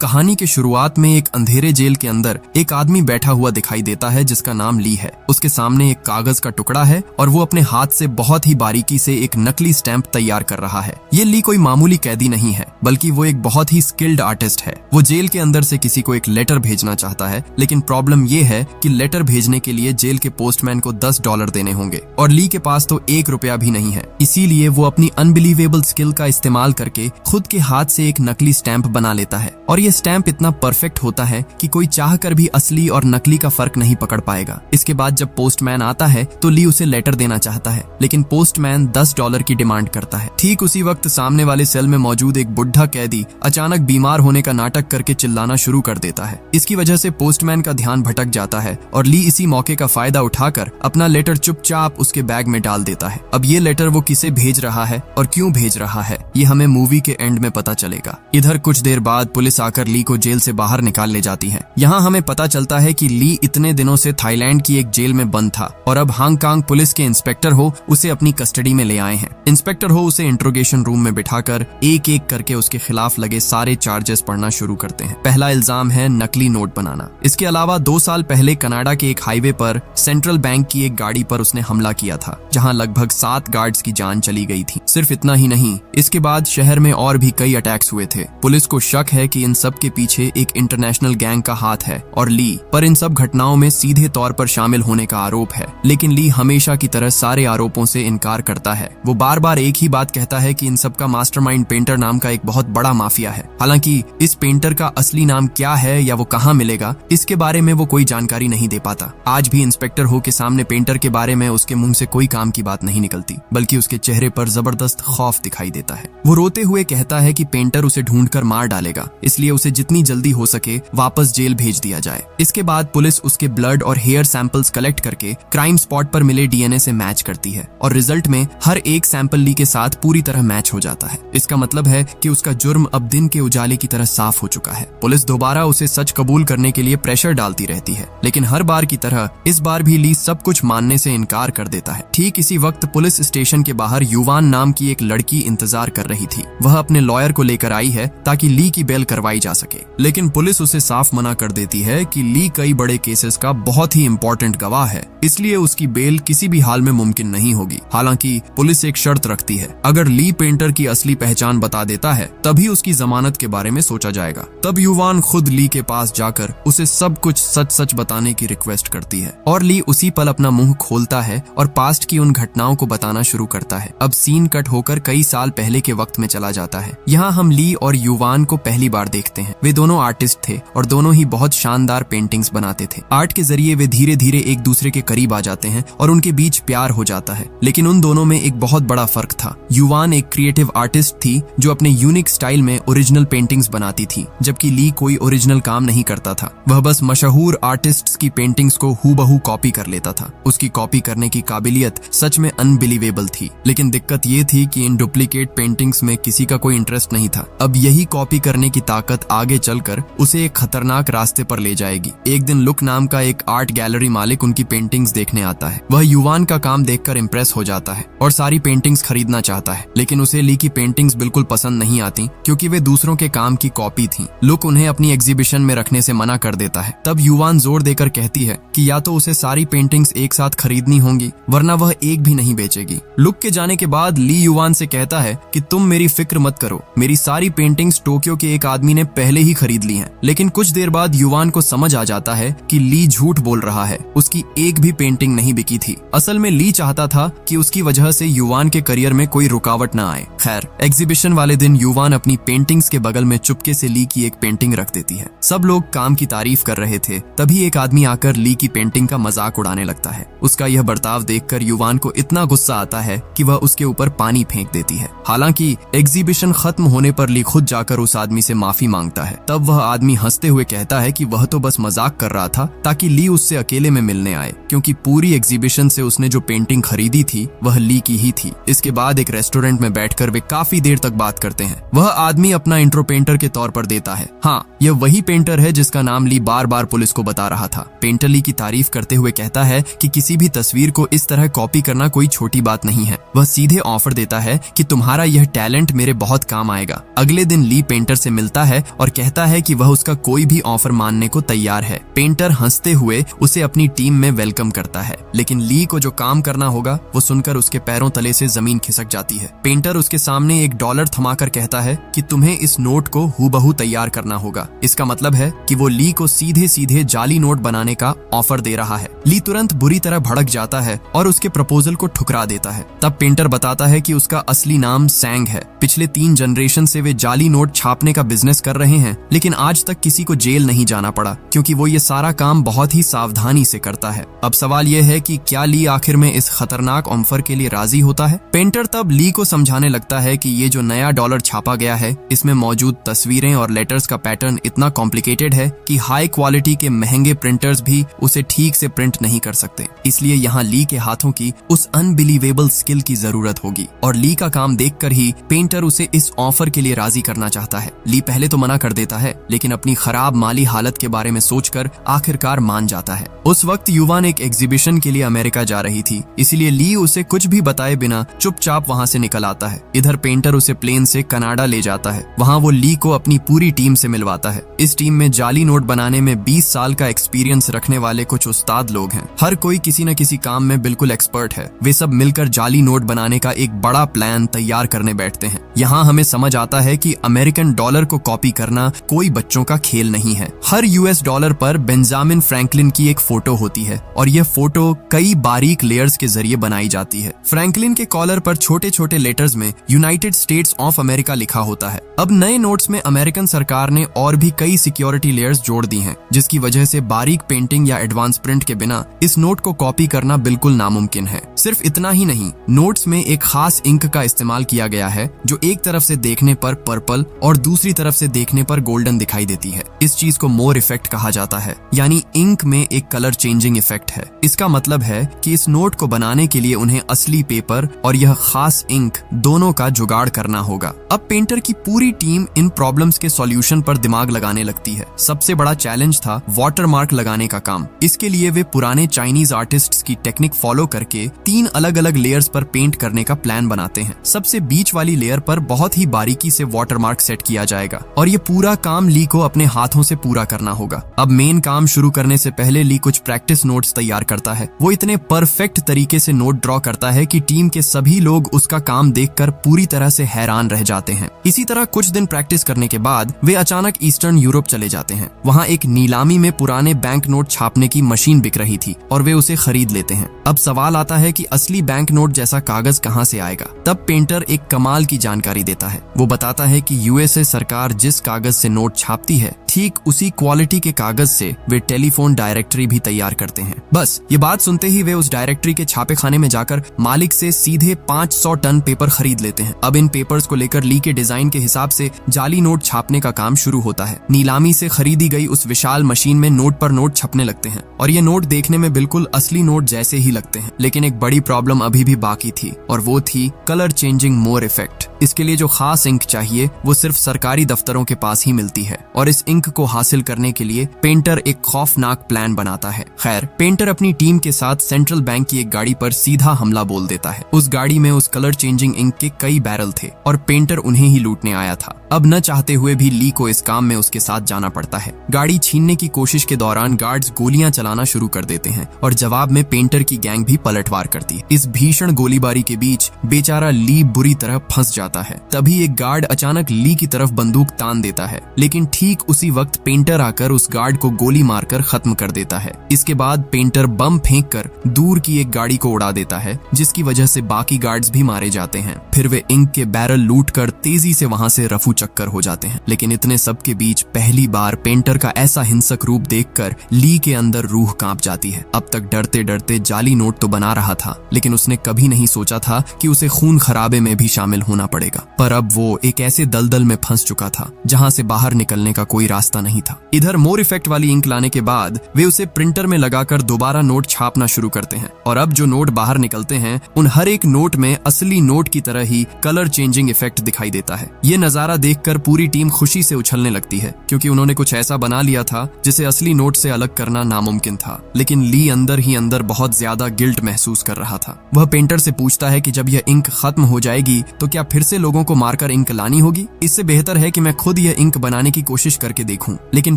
कहानी के शुरुआत में एक अंधेरे जेल के अंदर एक आदमी बैठा हुआ दिखाई देता है जिसका नाम ली है। उसके सामने एक कागज का टुकड़ा है और वो अपने हाथ से बहुत ही बारीकी से एक नकली स्टैंप तैयार कर रहा है। ये ली कोई मामूली कैदी नहीं है, बल्कि वो एक बहुत ही स्किल्ड आर्टिस्ट है। वो जेल के अंदर से किसी को एक लेटर भेजना चाहता है, लेकिन प्रॉब्लम ये है कि लेटर भेजने के लिए जेल के पोस्टमैन को $10 देने होंगे और ली के पास तो $1 भी नहीं है। इसीलिए वो अपनी अनबिलीवेबल स्किल का इस्तेमाल करके खुद के हाथ से एक नकली स्टैंप बना लेता है और ये स्टैंप इतना परफेक्ट होता है कि कोई चाहकर भी असली और नकली का फर्क नहीं पकड़ पाएगा। इसके बाद जब पोस्टमैन आता है तो ली उसे लेटर देना चाहता है, लेकिन पोस्टमैन $10 की डिमांड करता है। ठीक उसी वक्त सामने वाले सेल में मौजूद एक बुढ़ा कैदी अचानक बीमार होने का नाटक करके चिल्लाना शुरू कर देता है। इसकी वजह से पोस्टमैन का ध्यान भटक जाता है और ली इसी मौके का फायदा उठाकर अपना लेटर चुपचाप उसके बैग में डाल देता है। अब ये लेटर वो किसे भेज रहा है और क्यों भेज रहा है, ये हमें मूवी के एंड में पता चलेगा। इधर कुछ देर बाद पुलिस आकर ली को जेल से बाहर निकाल ले जाती है। यहाँ हमें पता चलता है कि ली इतने दिनों से थाईलैंड की एक जेल में बंद था और अब हांगकांग पुलिस के इंस्पेक्टर हो उसे अपनी कस्टडी में ले आए हैं। इंस्पेक्टर हो उसे इंट्रोगेशन रूम में बिठाकर एक एक करके उसके खिलाफ लगे सारे चार्जेस पढ़ना शुरू करते हैं। पहला इल्जाम है नकली नोट बनाना। इसके अलावा 2 साल पहले कनाडा के एक हाईवे पर सेंट्रल बैंक की एक गाड़ी पर उसने हमला किया था, जहाँ लगभग 7 गार्ड्स की जान चली गई थी। सिर्फ इतना ही नहीं, इसके बाद शहर में और भी कई अटैक्स हुए थे। पुलिस को शक है कि इन सब के पीछे एक इंटरनेशनल गैंग का हाथ है और ली पर इन सब घटनाओं में सीधे तौर पर शामिल होने का आरोप है। लेकिन ली हमेशा की तरह सारे आरोपों से इनकार करता है। वो बार बार एक ही बात कहता है कि इन सब का मास्टरमाइंड पेंटर नाम का एक बहुत बड़ा माफिया है। हालांकि इस पेंटर का असली नाम क्या है या वो कहाँ मिलेगा, इसके बारे में वो कोई जानकारी नहीं दे पाता। आज भी इंस्पेक्टर हो के सामने पेंटर के बारे में उसके मुंह से कोई काम की बात नहीं निकलती, बल्कि उसके चेहरे पर जबरदस्त खौफ दिखाई देता है। वो रोते हुए कहता है कि पेंटर उसे ढूंढकर मार डालेगा, इसलिए उसे जितनी जल्दी हो सके वापस जेल भेज दिया जाए। इसके बाद पुलिस उसके ब्लड और हेयर सैंपल्स कलेक्ट करके क्राइम स्पॉट पर मिले डीएनए से मैच करती है और रिजल्ट में हर एक सैंपल ली के साथ पूरी तरह मैच हो जाता है। इसका मतलब है कि उसका जुर्म अब दिन के उजाले की तरह साफ हो चुका है। पुलिस दोबारा उसे सच कबूल करने के लिए प्रेशर डालती रहती है, लेकिन हर बार की तरह इस बार भी ली सब कुछ मानने से इनकार कर देता है। ठीक इसी वक्त पुलिस स्टेशन के बाहर युवान नाम की एक लड़की इंतजार कर रही थी। वह अपने लॉयर को लेकर आई है ताकि ली की बेल करवाई जा सके, लेकिन पुलिस उसे साफ मना कर देती है कि ली कई बड़े केसेस का बहुत ही इंपॉर्टेंट गवाह है, इसलिए उसकी बेल किसी भी हाल में मुमकिन नहीं होगी। हालांकि पुलिस एक शर्त रखती है, अगर ली पेंटर की असली पहचान बता देता है तभी उसकी जमानत के बारे में सोचा जाएगा। तब युवान खुद ली के पास जाकर उसे सब कुछ सच सच बताने की रिक्वेस्ट करती है और ली उसी पल अपना मुंह खोलता है और पास्ट की उन घटनाओं को बताना शुरू करता है। अब सीन कट होकर कई साल पहले के वक्त में चला जाता है। यहाँ हम ली और युवान को पहली बार देखते हैं। वे दोनों आर्टिस्ट थे और दोनों ही बहुत शानदार पेंटिंग्स बनाते थे। आर्ट के जरिए वे धीरे धीरे एक दूसरे के करीब आ जाते हैं और उनके बीच प्यार हो जाता है। लेकिन उन दोनों में एक बहुत बड़ा फर्क था। युवान एक क्रिएटिव आर्टिस्ट थी जो अपने यूनिक स्टाइल में ओरिजिनल पेंटिंग्स बनाती थी, जबकि ली कोई ओरिजिनल काम नहीं करता था। वह बस मशहूर आर्टिस्ट्स की पेंटिंग्स को हूबहू कॉपी कर लेता था। उसकी कॉपी करने की काबिलियत सच में अनबिलीवेबल थी, लेकिन दिक्कत ये थी कि इन डुप्लीकेट पेंटिंग्स में किसी का कोई इंटरेस्ट नहीं था। अब यही कॉपी करने की ताकत आगे चलकर उसे एक खतरनाक रास्ते पर ले जाएगी। एक दिन लुक नाम का एक आर्ट गैलरी मालिक उनकी पेंटिंग्स देखने आता है। वह युवान का काम देखकर इम्प्रेस हो जाता है और सारी पेंटिंग्स खरीदना चाहता है, लेकिन उसे ली की पेंटिंग्स बिल्कुल पसंद नहीं आती क्योंकि वे दूसरों के काम की कॉपी थी। लुक उन्हें अपनी एग्जीबिशन में रखने से मना कर देता है। तब युवान जोर देकर कहती है कि या तो उसे सारी पेंटिंग्स एक साथ खरीदनी होंगी वरना वह एक भी नहीं बेचेगी। लुक के जाने के बाद ली युवान से कहता है कि तुम मेरी फिक्र मत करो, मेरी सारी पेंटिंग्स टोक्यो के एक आदमी ने पहले ही खरीद ली हैं। लेकिन कुछ देर बाद युवान को समझ आ जाता है कि ली झूठ बोल रहा है, उसकी एक भी पेंटिंग नहीं बिकी थी। असल में ली चाहता था कि उसकी वजह से युवान के करियर में कोई रुकावट न आए। खैर, एग्जीबिशन वाले दिन युवान अपनी पेंटिंग्स के बगल में चुपके से ली की एक पेंटिंग रख देती है। सब लोग काम की तारीफ कर रहे थे, तभी एक आदमी आकर ली की पेंटिंग का मजाक उड़ाने लगता है। उसका यह बर्ताव देखकर युवान को इतना गुस्सा आता है कि वह उसके ऊपर पानी फेंक देती है। हालांकि एग्जीबिशन खत्म होने पर ली खुद जाकर उस आदमी से माफी मांगता है। तब वह आदमी हंसते हुए कहता है कि वह तो बस मजाक कर रहा था ताकि ली उससे अकेले में मिलने आए, क्योंकि पूरी एग्जीबिशन से उसने जो पेंटिंग खरीदी थी वह ली की ही थी। इसके बाद एक रेस्टोरेंट में बैठकर वे काफी देर तक बात करते हैं। वह आदमी अपना इंट्रो पेंटर के तौर पर देता है। हाँ, यह वही पेंटर है जिसका नाम ली बार बार पुलिस को बता रहा था। पेंटर ली की तारीफ करते हुए कहता है कि किसी भी तस्वीर को इस तरह कॉपी करना कोई छोटी बात नहीं है। वह सीधे ऑफर देता है कि तुम्हारा यह टैलेंट मेरे बहुत काम आएगा। अगले दिन ली पेंटर से मिलता है और कहता है कि वह उसका कोई भी ऑफर मानने को तैयार है। पेंटर हंसते हुए उसे अपनी टीम में वेलकम करता है, लेकिन ली को जो काम करना होगा वो सुनकर उसके पैरों तले से जमीन खिसक जाती है। पेंटर उसके सामने $1 थमाकर कहता है कि तुम्हें इस नोट को हूबहू तैयार करना होगा। इसका मतलब है कि वो ली को सीधे सीधे जाली नोट बनाने का ऑफर दे रहा है। ली तुरंत बुरी तरह भड़क जाता है और उसके प्रपोजल को ठुकरा देता है। तब पेंटर बताता है कि उसका असली नाम सैंग है। पिछले 3 जनरेशन से वे जाली नोट छापने का बिजनेस कर रहे हैं, लेकिन आज तक किसी को जेल नहीं जाना पड़ा क्योंकि वो ये सारा काम बहुत ही सावधानी से करता है। अब सवाल यह है कि क्या ली आखिर में इस खतरनाक ऑफर के लिए राजी होता है? पेंटर तब ली को समझाने लगता है कि ये जो नया डॉलर छापा गया है इसमें मौजूद तस्वीरें और लेटर्स का पैटर्न इतना कॉम्प्लिकेटेड है कि हाई क्वालिटी के महंगे प्रिंटर्स भी उसे ठीक से प्रिंट नहीं कर सकते। इसलिए यहाँ ली के हाथों की उस अनबिलीवेबल स्किल की जरूरत होगी और ली का काम देखकर ही पेंटर उसे इस ऑफर के लिए राजी करना चाहता है। ली पहले तो मना कर देता है, लेकिन अपनी खराब माली हालत के बारे में सोचकर आखिरकार मान जाता है। उस वक्त युवान एक एग्जीबिशन के लिए अमेरिका जा रही थी, इसीलिए ली उसे कुछ भी बताए बिना चुपचाप वहाँ से निकल आता है। इधर पेंटर उसे प्लेन से कनाडा ले जाता है। वहाँ वो ली को अपनी पूरी टीम से मिलवाता है। इस टीम में जाली नोट बनाने में 20 साल का एक्सपीरियंस रखने वाले कुछ उस्ताद लोग हैं। हर कोई किसी न किसी काम में बिल्कुल एक्सपर्ट है। वे सब मिलकर जाली नोट बनाने का एक बड़ा प्लान तैयार करने बैठते हैं। यहाँ हमें समझ आता है कि अमेरिकन डॉलर को कॉपी करना कोई बच्चों का खेल नहीं है। हर US डॉलर पर बेंजामिन फ्रैंकलिन की एक फोटो होती है और यह फोटो कई बारीक लेयर्स के जरिए बनाई जाती है। फ्रैंकलिन के कॉलर पर छोटे छोटे लेटर्स में यूनाइटेड स्टेट्स ऑफ अमेरिका लिखा होता है। अब नए नोट्स में अमेरिकन सरकार ने और भी कई सिक्योरिटी लेयर्स जोड़ दी हैं, जिसकी वजह से बारीक पेंटिंग या एडवांस प्रिंट के बिना इस नोट को कॉपी करना बिल्कुल नामुमकिन है। सिर्फ इतना ही नहीं, नोट्स में एक खास इंक का इस्तेमाल किया गया है जो एक तरफ से देखने पर पर्पल और दूसरी तरफ से देखने पर गोल्डन दिखाई देती है। इस चीज को मोर इफेक्ट कहा जाता है, यानी इंक में एक कलर चेंजिंग इफेक्ट है। इसका मतलब है कि इस नोट को बनाने के लिए उन्हें असली पेपर और यह खास इंक दोनों का जुगाड़ करना होगा। अब पेंटर की पूरी टीम इन प्रॉब्लम्स के सॉल्यूशन पर दिमाग लगाने लगती है। सबसे बड़ा चैलेंज था वाटरमार्क लगाने का काम। इसके लिए वे पुराने चाइनीज आर्टिस्ट्स की टेक्निक फॉलो करके 3 अलग अलग लेयर्स पर पेंट करने का प्लान बनाते हैं। सबसे बीच वाली लेयर पर बहुत ही बारीकी से वाटरमार्क सेट किया जाएगा और ये पूरा काम ली को अपने हाथों से पूरा करना होगा। अब मेन काम शुरू करने से पहले ली कुछ प्रैक्टिस नोट्स तैयार करता है। वो इतने परफेक्ट तरीके से नोट ड्रॉ करता है कि टीम के सभी लोग उसका काम देखकर पूरी तरह से हैरान रह जाते हैं। इसी तरह कुछ दिन प्रैक्टिस करने के बाद वे अचानक ईस्टर्न यूरोप चले जाते हैं। वहाँ एक नीलामी में पुराने बैंक नोट छापने की मशीन बिक रही थी और वे उसे खरीद लेते हैं। अब सवाल आता है कि असली बैंक नोट जैसा कागज कहाँ से आएगा। तब पेंटर एक कमाल की जानकारी देता है। वो बताता है कि USA सरकार जिस कागज से नोट छापती है, ठीक उसी क्वालिटी के कागज से वे टेलीफोन डायरेक्टरी भी तैयार करते हैं। बस ये बात सुनते ही वे उस डायरेक्टरी के छापे खाने में जाकर मालिक से सीधे 500 टन पेपर खरीद लेते हैं। अब इन पेपर्स को लेकर ली के डिजाइन के हिसाब से जाली नोट छापने का काम शुरू होता है। नीलामी से खरीदी गई उस विशाल मशीन में नोट पर नोट छपने लगते हैं और ये नोट देखने में बिल्कुल असली नोट जैसे ही लगते हैं। लेकिन एक बड़ी प्रॉब्लम अभी भी बाकी थी और वो थी कलर चेंजिंग मोर इफेक्ट। इसके लिए जो खास इंक चाहिए वो सिर्फ सरकारी दफ्तरों के पास ही मिलती है और इस इंक को हासिल करने के लिए पेंटर एक खौफनाक प्लान बनाता है। खैर, पेंटर अपनी टीम के साथ सेंट्रल बैंक की एक गाड़ी पर सीधा हमला बोल देता है। उस गाड़ी में उस कलर चेंजिंग इंक के कई बैरल थे और पेंटर उन्हें ही लूटने आया था। अब न चाहते हुए भी ली को इस काम में उसके साथ जाना पड़ता है। गाड़ी छीनने की कोशिश के दौरान गार्ड्स गोलियां चलाना शुरू कर देते हैं और जवाब में पेंटर की गैंग भी पलटवार करती है। इस भीषण गोलीबारी के बीच बेचारा ली बुरी तरह फंस जाता है। तभी एक गार्ड अचानक ली की तरफ बंदूक तान देता है, लेकिन ठीक उसी वक्त पेंटर आकर उस गार्ड को गोली मारकर खत्म कर देता है। इसके बाद पेंटर बम फेंककर दूर की एक गाड़ी को उड़ा देता है, जिसकी वजह से बाकी गार्ड्स भी मारे जाते हैं। फिर वे इंक के बैरल लूटकर तेजी से वहां से रफू चक्कर हो जाते हैं। लेकिन इतने सब के बीच पहली बार पेंटर का ऐसा हिंसक रूप देखकर ली के अंदर रूह कांप जाती है। अब तक डरते डरते जाली नोट तो बना रहा था, लेकिन उसने कभी नहीं सोचा था कि उसे खून खराबे में भी शामिल होना पड़ेगा। पर अब वो एक ऐसे दलदल में फंस चुका था जहां से बाहर निकलने का कोई रास्ता नहीं था। इधर मोर इफेक्ट वाली इंक लाने के बाद वे उसे प्रिंटर में लगाकर दोबारा नोट छापना शुरू करते हैं और अब जो नोट बाहर निकलते हैं उन हर एक नोट में असली नोट की तरह ही कलर चेंजिंग इफेक्ट दिखाई देता है। ये नजारा देखकर पूरी टीम खुशी से उछलने लगती है, क्योंकि उन्होंने कुछ ऐसा बना लिया था जिसे असली नोट से अलग करना नामुमकिन था। लेकिन ली अंदर ही अंदर बहुत ज्यादा गिल्ट महसूस कर रहा था। वह पेंटर से पूछता है कि जब यह इंक खत्म हो जाएगी तो क्या फिर से लोगों को मारकर इंक लानी होगी? इससे बेहतर है कि मैं खुद यह इंक बनाने की कोशिश करके देखूं, लेकिन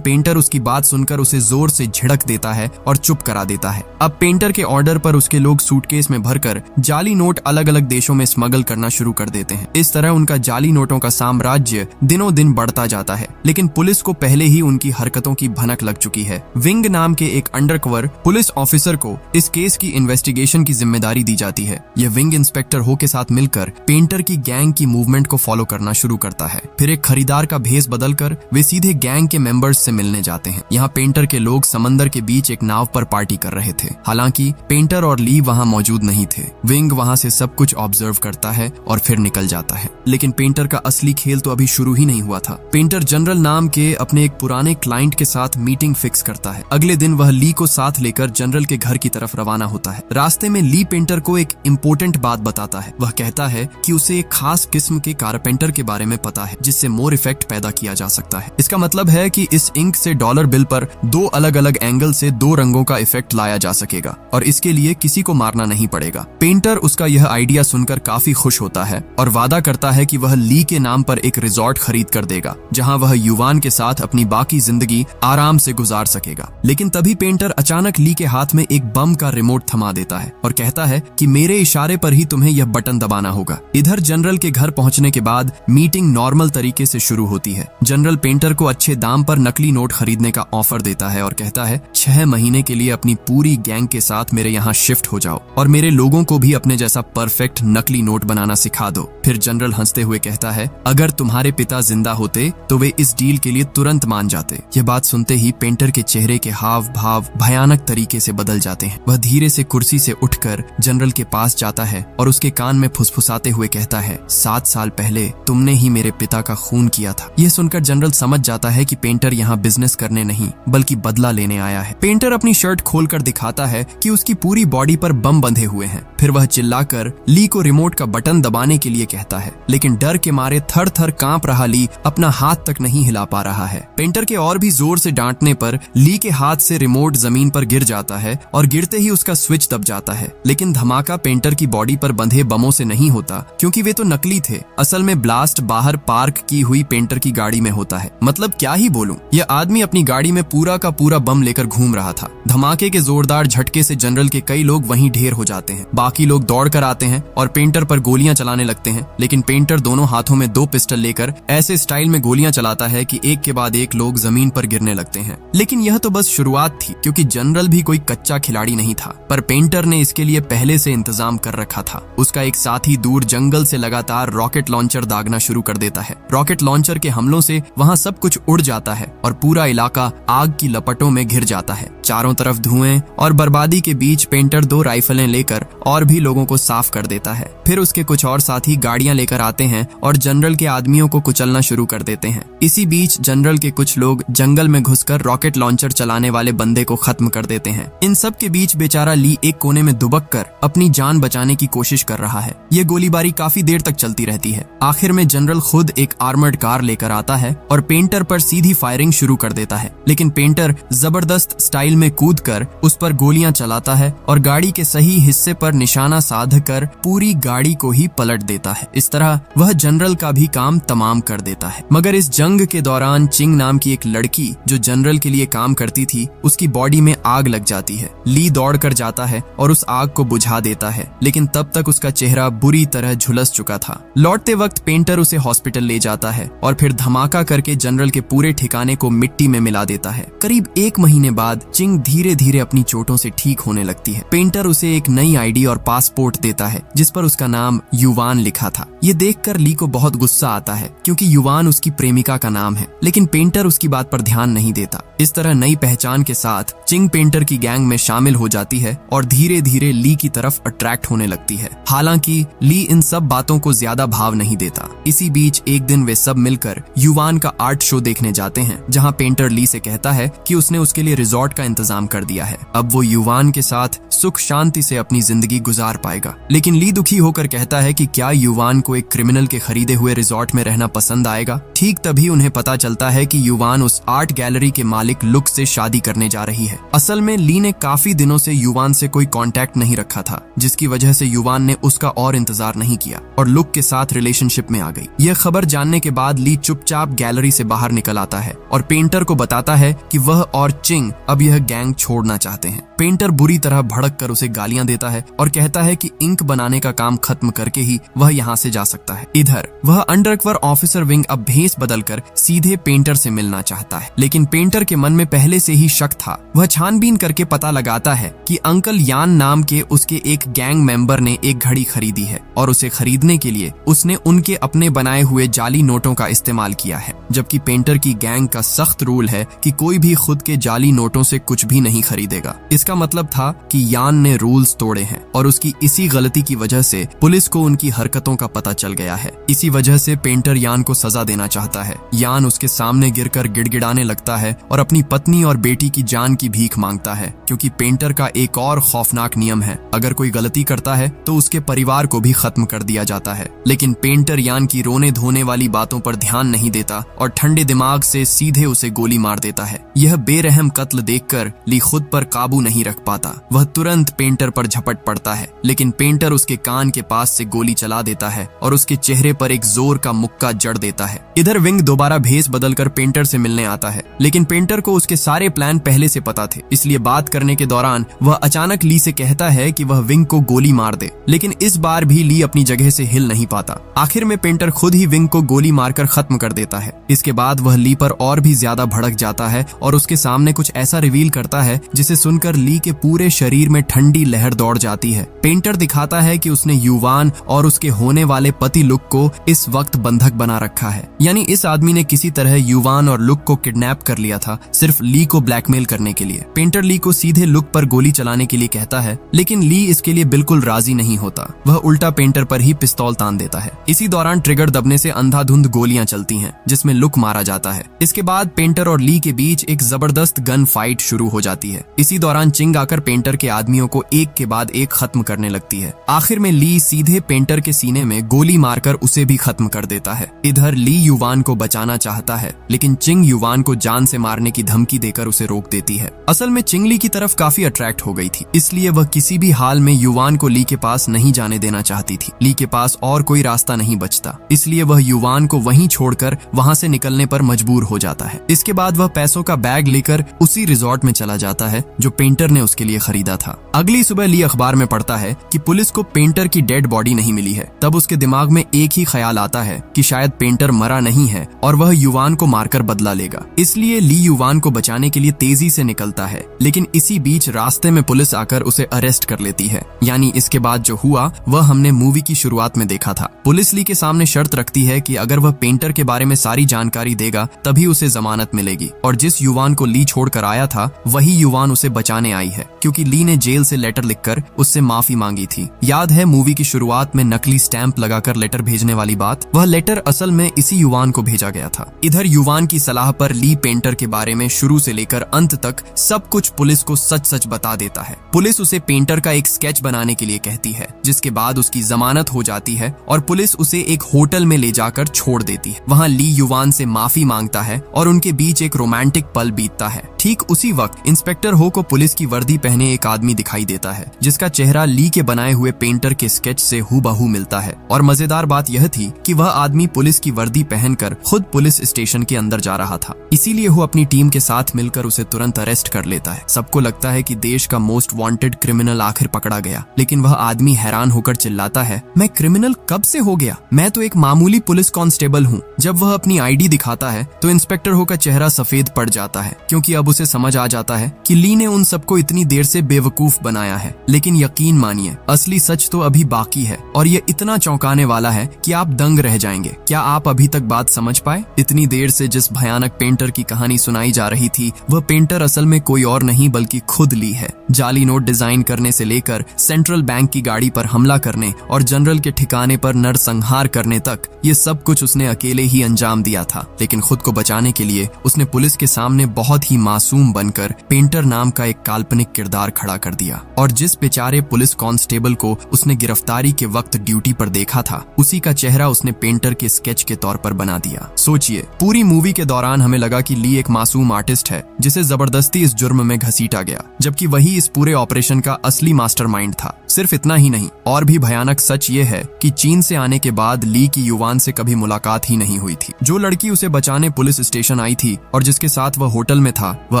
पेंटर उसकी बात सुनकर उसे जोर से झिड़क देता है और चुप करा देता है। अब पेंटर के ऑर्डर पर उसके लोग सूटकेस में भरकर जाली नोट अलग अलग देशों में स्मगल करना शुरू कर देते हैं। इस तरह उनका जाली नोटों का साम्राज्य दिनों दिन बढ़ता जाता है, लेकिन पुलिस को पहले ही उनकी हरकतों की भनक लग चुकी है। विंग नाम के एक अंडरकवर पुलिस ऑफिसर को इस केस की इन्वेस्टिगेशन की जिम्मेदारी दी जाती है। यह विंग इंस्पेक्टर हो के साथ मिलकर पेंटर की गैंग की मूवमेंट को फॉलो करना शुरू करता है। फिर एक खरीदार का भेस बदलकर वे सीधे गैंग के मेंबर्स से मिलने जाते हैं। यहाँ पेंटर के लोग समंदर के बीच एक नाव पर पार्टी कर रहे थे। हालांकि पेंटर और ली वहाँ मौजूद नहीं थे। विंग वहाँ से सब कुछ ऑब्जर्व करता है और फिर निकल जाता है, लेकिन पेंटर का असली खेल तो अभी शुरू ही नहीं हुआ था। पेंटर जनरल नाम के अपने एक पुराने क्लाइंट के साथ मीटिंग फिक्स करता है। अगले दिन वह ली को साथ लेकर जनरल के घर की तरफ रवाना होता है। रास्ते में ली पेंटर को एक इम्पोर्टेंट बात बताता है। वह कहता है कि उसे एक खास किस्म के कारपेंटर के बारे में पता है जिससे मोर इफेक्ट पैदा किया जा सकता है। इसका मतलब है कि इस इंक से डॉलर बिल पर दो अलग अलग एंगल से दो रंगों का इफेक्ट लाया जा सकेगा और इसके लिए किसी को मारना नहीं पड़ेगा। पेंटर उसका यह आइडिया सुनकर काफी खुश होता है और वादा करता है कि वह ली के नाम पर एक रिजॉर्ट खरीद कर देगा, जहां वह युवान के साथ अपनी बाकी जिंदगी आराम से गुजार सकेगा। लेकिन तभी पेंटर अचानक ली के हाथ में एक बम का रिमोट थमा देता है और कहता है कि मेरे इशारे पर ही तुम्हें यह बटन दबाना होगा। इधर जनरल के घर पहुंचने के बाद मीटिंग नॉर्मल तरीके से शुरू होती है। जनरल पेंटर को अच्छे दाम पर नकली नोट खरीदने का ऑफर देता है और कहता है 6 महीने के लिए अपनी पूरी गैंग के साथ मेरे यहाँ शिफ्ट हो जाओ और मेरे लोगों को भी अपने जैसा परफेक्ट नकली नोट बनाना सिखा दो। फिर जनरल हंसते हुए कहता है अगर तुम्हारे पिता जिंदा होते तो वे इस डील के लिए तुरंत मान जाते। यह बात सुनते ही पेंटर के चेहरे के हाव भाव भयानक तरीके से बदल जाते हैं। वह धीरे से कुर्सी से उठकर जनरल के पास जाता है और उसके कान में फुसफुसाते हुए कहता है 7 साल पहले तुमने ही मेरे पिता का खून किया था। यह सुनकर जनरल समझ जाता है कि पेंटर यहाँ बिजनेस करने नहीं बल्कि बदला लेने आया है। पेंटर अपनी शर्ट खोलकर दिखाता है कि उसकी पूरी बॉडी पर बम बंधे हुए हैं। फिर वह चिल्लाकर ली को रिमोट का बटन दबाने के लिए कहता है, लेकिन डर के मारे थर थर कांप रहा ली अपना हाथ तक नहीं हिला पा रहा है। पेंटर के और भी जोर से डांटने पर ली के हाथ से रिमोट जमीन पर गिर जाता है और गिरते ही उसका स्विच दब जाता है। लेकिन धमाका पेंटर की बॉडी पर बंधे बमों से नहीं होता, क्योंकि वे तो नकली थे। असल में ब्लास्ट बाहर पार्क की हुई पेंटर की गाड़ी में होता है। मतलब क्या ही बोलूं, यह आदमी अपनी गाड़ी में पूरा का पूरा बम लेकर घूम रहा था। धमाके के जोरदार झटके से जनरल के कई लोग वहीं ढेर हो जाते हैं। बाकी लोग दौड़ कर आते हैं और पेंटर पर गोलियां चलाने लगते हैं, लेकिन पेंटर दोनों हाथों में 2 पिस्टल लेकर ऐसे स्टाइल में गोलियां चलाता है कि एक के बाद एक लोग जमीन पर गिरने लगते हैं। लेकिन यह तो बस शुरुआत थी, क्योंकि जनरल भी कोई कच्चा खिलाड़ी नहीं था, पर पेंटर ने इसके लिए पहले से इंतजाम कर रखा था। उसका एक साथी दूर जंगल से लगातार रॉकेट लॉन्चर दागना शुरू कर देता है। रॉकेट लॉन्चर के हमलों से वहाँ सब कुछ उड़ जाता है और पूरा इलाका आग की लपटों में घिर जाता है। चारों तरफ धुएं और बर्बादी के बीच पेंटर 2 राइफलें लेकर और भी लोगों को साफ कर देता है। फिर उसके कुछ और साथी गाड़ियां लेकर आते हैं और जनरल के आदमियों को कुचलना शुरू कर देते हैं। इसी बीच जनरल के कुछ लोग जंगल में घुसकर रॉकेट लॉन्चर चलाने वाले बंदे को खत्म कर देते हैं। इन सब के बीच बेचारा ली एक कोने में दुबक कर अपनी जान बचाने की कोशिश कर रहा है। ये गोलीबारी काफी देर तक चलती रहती है। आखिर में जनरल खुद एक आर्मर्ड कार लेकर आता है और पेंटर पर सीधी फायरिंग शुरू कर देता है, लेकिन पेंटर जबरदस्त स्टाइल में कूदकर उस पर गोलियां चलाता है और गाड़ी के सही हिस्से पर निशाना साध कर पूरी गाड़ी को ही पलट देता है। इस तरह वह जनरल का भी काम तमाम कर देता है। मगर इस जंग के दौरान चिंग नाम की एक लड़की जो जनरल के लिए काम करती थी, उसकी बॉडी में आग लग जाती है। ली दौड़ कर जाता है और उस आग को बुझा देता है, लेकिन तब तक उसका चेहरा बुरी तरह झुलस चुका था। लौटते वक्त पेंटर उसे हॉस्पिटल ले जाता है और फिर धमाका करके जनरल के पूरे ठिकाने को मिट्टी में मिला देता है। करीब 1 महीने बाद चिंग धीरे धीरे अपनी चोटों से ठीक होने लगती है। पेंटर उसे एक नई आईडी और पासपोर्ट देता है जिस पर उसका नाम युवान लिखा था। ये देखकर ली को बहुत गुस्सा आता है, क्योंकि युवान उसकी प्रेमिका का नाम है, लेकिन पेंटर उसकी बात पर ध्यान नहीं देता। इस तरह नई पहचान के साथ चिंग पेंटर की गैंग में शामिल हो जाती है और धीरे धीरे ली की तरफ अट्रैक्ट होने लगती है। हालांकि ली इन सब बातों को ज्यादा भाव नहीं देता। इसी बीच एक दिन वे सब मिलकर युवान का आर्ट शो देखने जाते हैं, जहां पेंटर ली से कहता है कि उसने उसके लिए रिजॉर्ट का इंतजाम कर दिया है। अब वो युवान के साथ सुख शांति से अपनी जिंदगी गुजार पाएगा। लेकिन ली दुखी होकर कहता है कि क्या युवान को एक क्रिमिनल के खरीदे हुए रिजॉर्ट में रहना पसंद आएगा। ठीक तभी उन्हें पता चलता है कि युवान उस आर्ट गैलरी के मालिक लुक से शादी करने जा रही है। असल में ली ने काफी दिनों से युवान से कोई कांटेक्ट नहीं रखा था, जिसकी वजह से युवान ने उसका और इंतजार नहीं किया और लुक के साथ रिलेशनशिप में आ गई। यह खबर जानने के बाद ली चुपचाप गैलरी से बाहर निकल आता है और पेंटर को बताता है कि वह और चिंग अब यह गैंग छोड़ना चाहते हैं। पेंटर बुरी तरह भड़क कर उसे गालियां देता है और कहता है कि इंक बनाने का काम खत्म करके ही वह यहाँ से जा सकता है। इधर वह अंडरकवर ऑफिसर विंग अब भेस बदलकर सीधे पेंटर से मिलना चाहता है, लेकिन पेंटर के मन में पहले से ही शक था। वह छानबीन करके पता लगाता है कि अंकल यान नाम के उसके एक गैंग मेंबर ने एक घड़ी खरीदी है और उसे खरीदने के लिए उसने उनके अपने बनाए हुए जाली नोटों का इस्तेमाल किया है, जबकि पेंटर की गैंग का सख्त रूल है कि कोई भी खुद के जाली नोटों से कुछ भी नहीं खरीदेगा। इसका मतलब था कि यान ने रूल्स तोड़े हैं और उसकी इसी गलती की वजह से पुलिस को उनकी हरकतों का पता चल गया है। इसी वजह से पेंटर यान को सजा देना चाहता है। यान उसके सामने गिरकर गिड़गिड़ाने लगता है और अपनी पत्नी और बेटी की जान की भीख मांगता है, क्योंकि पेंटर का एक और खौफनाक नियम है, अगर कोई गलती करता है तो उसके परिवार को भी खत्म कर दिया जाता है। लेकिन पेंटर यान की रोने धोने वाली बातों पर ध्यान नहीं देता और ठंडे दिमाग से सीधे उसे गोली मार देता है। यह बेरहम कत्ल देखकर ली खुद पर काबू नहीं रख पाता। वह तुरंत पेंटर पर झपट पड़ता है, लेकिन पेंटर उसके कान के पास से गोली चला देता है और उसके चेहरे पर एक जोर का मुक्का जड़ देता है। इधर विंग दोबारा भेस बदलकर पेंटर से मिलने आता है, लेकिन पेंटर को उसके सारे प्लान पहले से पता थे, इसलिए बात करने के दौरान वह अचानक ली से कहता है कि वह विंग को गोली मार दे। लेकिन इस बार भी ली अपनी जगह से हिल नहीं पाता। आखिर में पेंटर खुद ही विंग को गोली मारकर खत्म कर देता है। इसके बाद वह ली पर और भी ज्यादा भड़क जाता है और उसके सामने कुछ ऐसा रिवील करता है जिसे सुनकर ली के पूरे शरीर में ठंडी लहर दौड़ जाती है। पेंटर दिखाता है कि उसने युवान और उसके होने वाले पति लुक को इस वक्त बंधक बना रखा है, यानी इस आदमी ने किसी तरह युवान और लुक को किडनैप कर लिया था, सिर्फ ली को ब्लैकमेल करने के लिए। पेंटर ली को सीधे लुक पर गोली चलाने के लिए कहता है, लेकिन ली इसके लिए बिल्कुल राजी नहीं होता। वह उल्टा पेंटर पर ही पिस्तौल तान देता है। इसी दौरान ट्रिगर दबने से अंधाधुंध गोलियां चलती हैं, जिसमें लुक मारा जाता है। इसके बाद पेंटर और ली के बीच एक जबरदस्त गन फाइट शुरू हो जाती है। इसी दौरान चिंग आकर पेंटर के आदमियों को एक के बाद एक खत्म करने लगती है। आखिर में ली सीधे पेंटर के सीने में गोली मारकर उसे भी खत्म कर देता है। इधर ली युवान को बचाना चाहता है, लेकिन चिंग युवान को जान से मारने की धमकी देकर उसे रोक देती है। असल में चिंग ली की तरफ काफी अट्रैक्ट हो गई थी, इसलिए वह किसी भी हाल में युवान को ली के पास नहीं जाने देना चाहती थी। ली के पास और कोई रास्ता नहीं बचता, इसलिए वह युवान को वहीं छोड़कर वहां से निकलने पर मजबूर हो जाता है। इसके बाद वह पैसों का बैग लेकर उसी रिजॉर्ट में चला जाता है जो पेंटर ने उसके लिए खरीदा था। अगली सुबह ली अखबार में पढ़ता है कि पुलिस को पेंटर की डेड बॉडी नहीं मिली है। तब उसके दिमाग में एक ही ख्याल आता है कि शायद पेंटर मरा नहीं है और वह युवान को मारकर बदला लेगा। इसलिए ली युवान को बचाने के लिए तेजी से निकलता है, लेकिन इसी बीच रास्ते में पुलिस आकर उसे अरेस्ट कर लेती है। यानी इसके बाद जो हुआ वह हमने मूवी की शुरुआत में देखा था। पुलिस ली के सामने शर्त रखती है कि अगर वह पेंटर के बारे में सारी जानकारी देगा तभी उसे जमानत मिलेगी, और जिस युवान को ली छोड़कर आया था वही युवान उसे बचाने आई है, क्योंकि ली ने जेल से लेटर लिखकर उससे माफी मांगी थी। याद है मूवी की शुरुआत में नकली स्टैंप लगाकर लेटर भेजने वाली बात? वह लेटर असल में इसी युवान को भेजा गया था। इधर युवान की सलाह पर ली पेंटर के बारे में शुरू से लेकर अंत तक सब कुछ पुलिस को सच सच बता देता है। पुलिस उसे पेंटर का एक स्केच बनाने के लिए कहती है, जिसके बाद उसकी जमानत हो जाती है और पुलिस उसे एक होटल में ले जाकर छोड़ देती है। वहाँ ली युवान से माफी मांगता है और उनके बीच एक रोमांटिक पल बीतता है। ठीक उसी वक्त इंस्पेक्टर हो को पुलिस की वर्दी पहने एक आदमी दिखाई देता है, जिसका चेहरा ली के बनाए हुए पेंटर के स्केच से हूबहू मिलता है। और मजेदार बात यह थी कि वह आदमी पुलिस की वर्दी पहनकर खुद पुलिस स्टेशन के अंदर जा रहा था, इसीलिए वो अपनी टीम के साथ मिलकर उसे तुरंत अरेस्ट कर लेता है। सबको लगता है कि देश का मोस्ट वांटेड क्रिमिनल आखिर पकड़ा गया, लेकिन वह आदमी हैरान होकर चिल्लाता है, मैं क्रिमिनल कब से हो गया? मैं तो एक मामूली पुलिस कांस्टेबल हूँ। जब वह अपनी आईडी दिखाता है तो इंस्पेक्टर हो का चेहरा सफेद पड़ जाता है, क्योंकि अब उसे समझ आ जाता है कि ली ने उन सबको इतनी देर से बेवकूफ बनाया है। लेकिन यकीन मानिए, असली सच तो अभी बाकी है और ये इतना चौंकाने वाला है कि आप दंग रह जाएंगे। क्या आप अभी तक बात समझ पाए? इतनी देर से जिस भयानक पेंटर की कहानी सुनाई जा रही थी, वह पेंटर असल में कोई और नहीं बल्कि खुद ली है, जाली नोट डिजाइन करने से लेकर सेंट्रल बैंक की गाड़ी पर हमला करने और जनरल के ठिकाने पर नरसंहार करने तक ये सब कुछ उसने अकेले ही अंजाम दिया था। लेकिन खुद को बचाने के लिए उसने पुलिस के सामने बहुत ही मासूम बनकर पेंटर नाम का एक काल्पनिक किरदार खड़ा कर दिया और जिस बेचारे पुलिस कांस्टेबल को उसने गिरफ्तारी के वक्त ड्यूटी पर देखा था उसी का चेहरा उसने पेंटर के स्केच के तौर पर बना दिया। सोचिए, पूरी मूवी के दौरान हमें लगा कि ली एक मासूम आर्टिस्ट है जिसे जबरदस्ती इस जुर्म में घसीटा गया, जबकि वही इस पूरे ऑपरेशन का असली मास्टरमाइंड था। सिर्फ इतना ही नहीं, और भी भयानक सच ये है कि चीन से आने के बाद ली की युवान से कभी मुलाकात ही नहीं हुई थी। जो लड़की उसे बचाने पुलिस स्टेशन आई थी और जिसके साथ वह होटल में था, वह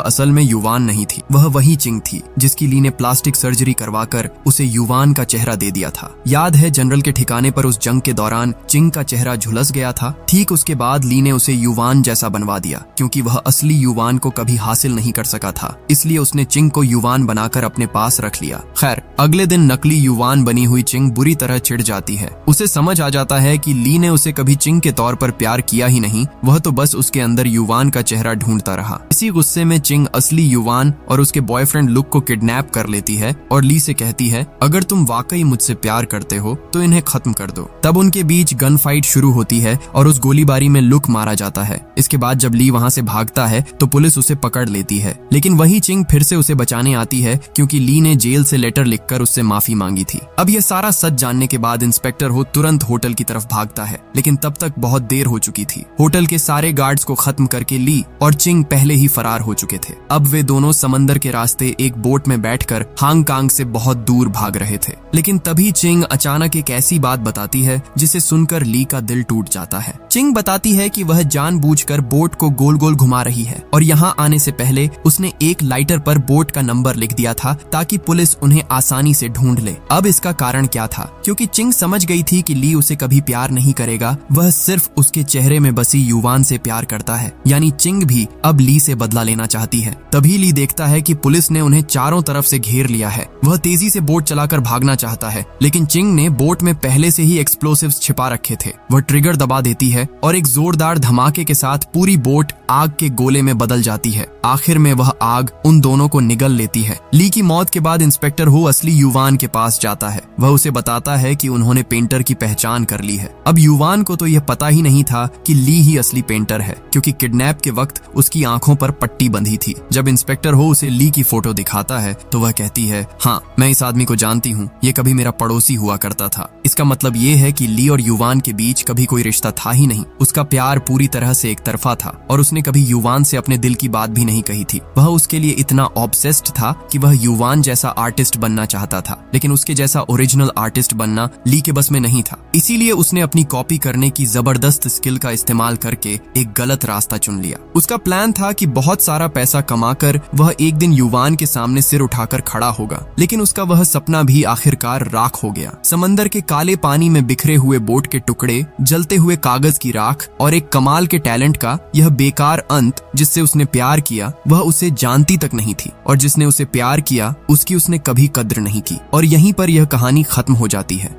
असल में युवान नहीं थी, वह वही चिंग थी जिसकी ली ने प्लास्टिक सर्जरी करवाकर उसे युवान का चेहरा दे दिया था। याद है, जनरल के ठिकाने पर उस जंग के दौरान चिंग का चेहरा झुलस गया था। ठीक उसके बाद ली ने उसे युवान जैसा बनवा दिया, क्योंकि वह असली युवान को कभी हासिल नहीं कर सका था, इसलिए उसने चिंग को युवान बनाकर अपने पास रख लिया। खैर, अगले दिन नकली युवान बनी हुई चिंग बुरी तरह चिढ़ जाती है। उसे समझ आ जाता है कि ली ने उसे कभी चिंग के तौर पर प्यार किया ही नहीं, वह तो बस उसके अंदर युवान का चेहरा ढूंढता रहा। इसी गुस्से में चिंग असली युवान और उसके बॉयफ्रेंड लुक को किडनैप कर लेती है और ली से कहती है, अगर तुम वाकई मुझसे प्यार करते हो तो इन्हें खत्म कर दो। तब उनके बीच गन फाइट शुरू होती है और उस गोलीबारी में लुक मारा जाता है। इसके बाद जब ली वहां से भागता है तो पुलिस उसे पकड़ लेती है, लेकिन वही चिंग फिर से उसे बचाने आती है क्योंकि ली ने जेल से लेटर लिखकर उससे माफी मांगी थी। अब यह सारा सच जानने के बाद इंस्पेक्टर हो तुरंत होटल की तरफ भागता है, लेकिन तब तक बहुत देर हो चुकी थी। होटल के सारे गार्ड्स को खत्म करके ली और चिंग पहले ही फरार हो चुके थे। अब वे दोनों समंदर के रास्ते एक बोट में बैठकर हांगकांग से बहुत दूर भाग रहे थे। लेकिन तभी चिंग अचानक एक ऐसी बात बताती है जिसे सुनकर ली का दिल टूट जाता है। चिंग बताती है कि वह जानबूझकर बोट को गोल गोल घुमा रही है और यहाँ आने से पहले उसने एक लाइटर पर बोट का नंबर लिख दिया था ताकि पुलिस उन्हें आसानी से ढूंढ ले। अब इसका कारण क्या था? क्योंकि चिंग समझ गई थी कि ली उसे कभी प्यार नहीं करेगा, वह सिर्फ उसके चेहरे में बसी युवान से प्यार करता है। यानी चिंग भी अब ली से बदला लेना चाहती है। तभी ली देखता है कि पुलिस ने उन्हें चारों तरफ से घेर लिया है। वह तेजी से बोट चलाकर भागना चाहता है, लेकिन चिंग ने बोट में पहले से ही एक्सप्लोसिव्स छिपा रखे थे। वह ट्रिगर दबा देती है और एक जोरदार धमाके के साथ पूरी बोट आग के गोले में बदल जाती है। आखिर में वह आग उन दोनों को निगल लेती है। ली की मौत के बाद इंस्पेक्टर हो असली युवान के पास जाता है। वह उसे बताता है कि उन्होंने पेंटर की पहचान कर ली है। अब युवान को तो यह पता ही नहीं था कि ली ही असली पेंटर है, क्योंकि किडनैप के वक्त उसकी आंखों पर पट्टी बंधी थी। जब इंस्पेक्टर हो उसे ली की फोटो दिखाता है तो वह कहती है, हाँ, मैं इस आदमी को जानती हूँ, ये कभी मेरा पड़ोसी हुआ करता था। इसका मतलब ये है कि ली और युवान के बीच कभी कोई रिश्ता था ही नहीं। उसका प्यार पूरी तरह से एक तरफा था और उसने कभी युवान से अपने दिल की बात भी नहीं कही थी। वह उसके लिए इतना ऑब्सेस्ड था कि वह युवान जैसा आर्टिस्ट बनना चाहता था, लेकिन उसके जैसा ओरिजिनल आर्टिस्ट बनना ली के बस में नहीं था। इसीलिए उसने अपनी कॉपी करने की जबरदस्त स्किल का इस्तेमाल करके एक गलत रास्ता चुन लिया। उसका प्लान था कि बहुत सारा पैसा कमाकर वह एक दिन युवान के सामने सिर उठाकर खड़ा होगा, लेकिन उसका वह सपना भी आखिरकार राख हो गया। समंदर के काले पानी में बिखरे हुए बोट के टुकड़े, जलते हुए कागज की राख और एक कमाल के टैलेंट का यह बेकार अंत जिससे उसने प्यार किया, वह उसे जानती तक नहीं थी, और जिसने उसे प्यार किया उसकी उसने कभी कद्र नहीं की। और यहीं पर यह कहानी खत्म हो जाती है।